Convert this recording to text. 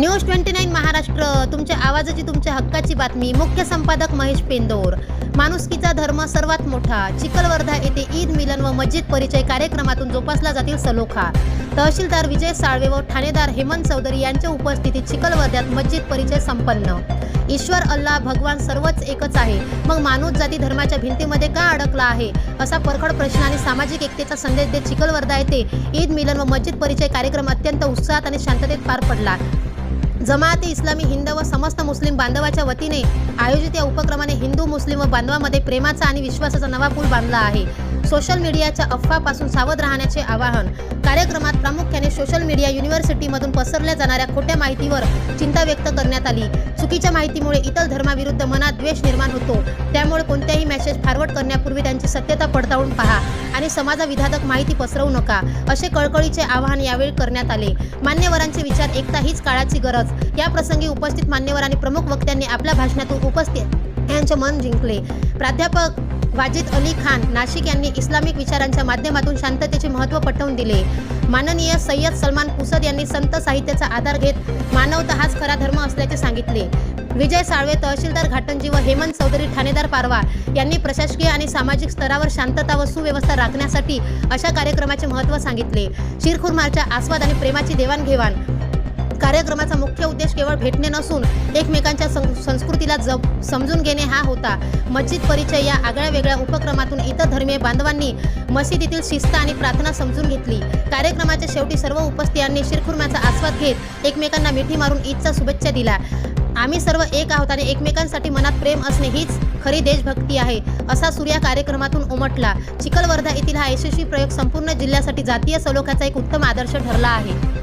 News 29 Maharashtra, तुमच्या आवाजाची, तुमच्या हक्काची बातमी. मुख्य संपादक महेश पेंदोर. माणुसकीचा धर्म सर्वात मोठा. चिखलवर्धा येथे ईद मिलन व मस्जिद परिचय कार्यक्रमातून जोपासला जातील सलोखा. तहसीलदार विजय साळवे व ठाणेदार हेमंत चौधरी यांच्या उपस्थितीत चिखलवर्ध्यात मस्जिद परिचय संपन्न. ईश्वर, अल्लाह, भगवान सर्वच एकच आहे, मग माणूस जाती धर्माच्या भिंतीमध्ये का अडकला आहे, असा परखड प्रश्न आणि सामाजिक एकतेचा संदेश देत चिखलवर्धा येथे ईद मिलन व मस्जिद परिचय कार्यक्रम अत्यंत उत्साहात आणि शांततेत पार पडला. जमाअते इस्लामी हिंद व समस्त मुस्लिम बांधवाच्या वतीने आयोजित या उपक्रमाने हिंदू मुस्लिम व बांधवांमध्ये प्रेमाचा आणि विश्वासाचा नवा पूल बांधला आहे. सोशल मीडियाच्या अफवापासून सावध राहण्याचे आवाहन. कार्यक्रमात प्रामुख्याने सोशल मीडिया युनिव्हर्सिटीमधून पसरल्या जाणाऱ्या खोट्या माहितीवर चिंता व्यक्त करण्यात आली. चुकीच्या माहितीमुळे इतर धर्माविरुद्ध मनात द्वेष निर्माण होतो, त्यामुळे कोणत्याही मेसेज फॉरवर्ड करण्यापूर्वी त्यांची सत्यता पडताळून पहा आणि समाजविघातक माहिती पसरवू नका, असे कळकळीचे आवाहन यावेळी करण्यात आले. मान्यवरांचे विचार एकता हीच काळाची गरज. या प्रसंगी उपस्थित मान्यवर आणि प्रमुख वक्त्यांनी आपल्या भाषणातून उपस्थित यांचे मन जिंकले. प्राध्यापक वाजिद अली खान नाशिक यांनी इस्लामिक विचारांच्या माध्यमातून शांततेचे महत्त्व पटवून दिले. माननीय सय्यद सलमान पुसद यांनी संत साहित्याचा आधार घेत मानवता हाच खरा धर्म असल्याचे सांगितले. विजय साळवे तहसीलदार घाटंजी व हेमंत चौधरी ठाणेदार पारवा यांनी प्रशासकीय आणि सामाजिक स्तरावर शांतता व सुव्यवस्था राखण्यासाठी अशा कार्यक्रमाचे महत्त्व सांगितले. शिरखुर्माच्या आस्वाद आणि प्रेमाची देवाणघेवाण. कार्यक्रमाचा मुख्य उद्देश केवळ भेटणे नसून एकमेकांच्या संस्कृतीला समजून घेणे हा होता. मस्जिद परिचय या आगळ्यावेगळ्या उपक्रमातून इतर धर्मीय बांधवांनी मशिदीतील शिस्त आणि प्रार्थना समजून घेतली. कार्यक्रमाच्या शेवटी सर्व उपस्थितांनी शिरखुर्म्याचा आस्वाद घेत एकमेकांना मिठी मारून ईदच्या शुभेच्छा दिल्या. आम्ही सर्व एक आहोत आणि एकमेकांसाठी मनात प्रेम असणे हीच खरी देशभक्ती आहे, असा सूर या कार्यक्रमातून उमटला. चिखलवर्धा येथील हा यशस्वी प्रयोग संपूर्ण जिल्ह्यासाठी जातीय सलोख्याचा एक उत्तम आदर्श ठरला आहे.